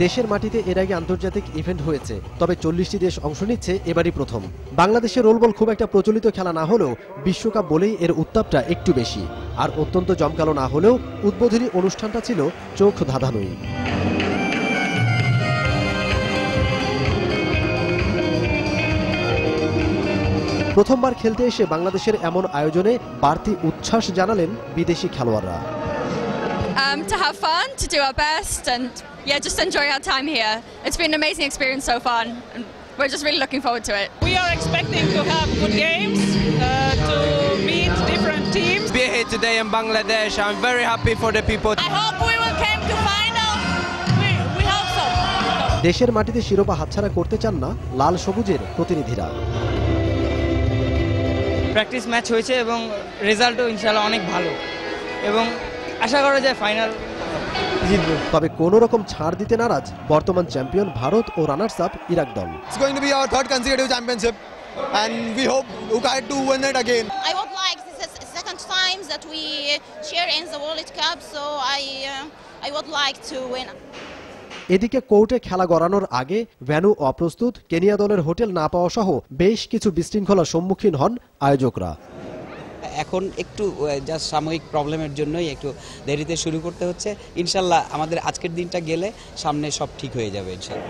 দেশের মাটিতে এর আগে আন্তর্জাতিক ইভেন্ট হয়েছে, তবে 40টি দেশ অংশ নিচ্ছে এবারই প্রথম। বাংলাদেশের রোল বল খুব একটা প্রচলিত খেলা না হলেও বিশ্বকাপ বলেই এর উত্তাপটা একটু বেশি। আর অত্যন্ত জমকালো না হলেও উদ্বোধনী অনুষ্ঠানটা ছিল চোখ ধাঁধানোই। প্রথমবার খেলতে এসে বাংলাদেশের এমন আয়োজনে বাড়তি উচ্ছ্বাস জানালেন বিদেশি খেলোয়াড়রা। To have fun, to do our best, and just enjoy our time here. It's been an amazing experience so far, and we're just really looking forward to it. We are expecting to have good games, to meet different teams. Be here today in Bangladesh. I'm very happy for the people. I hope we will come to final. We hope so. দেশের মাটিতে শিরোপা হাতছাড়া করতে চান না লাল সবুজের প্রতিনিধিরা। Practice match হয়েছে এবং রেজাল্টও ইনশাআল্লাহ অনেক ভালো এবং আশা করা যায় ফাইনাল জিতবে। তবে কোনো রকম ছাড় দিতে নারাজ বর্তমান চ্যাম্পিয়ন ভারত ও রানার্স আপ ইরাক দল। It's going to be our third consecutive championship and we hope UKAI to win it again. I would like, this is the second time that we share in the World Cup, so I would like to win. এদিকে কোর্টে খেলা গড়ানোর আগে venue অপ্রস্তুত, Kenya দলের hotel না পাওয়া সহ বেশ কিছু বিশৃঙ্খলার সম্মুখীন হন আয়োজকরা। এখন একটু জাস্ট সাময়িক প্রবলেমের জন্যই একটু দেরিতে শুরু করতে হচ্ছে। ইনশাল্লাহ আমাদের আজকের দিনটা গেলে সামনে সব ঠিক হয়ে যাবে ইনশাল্লাহ।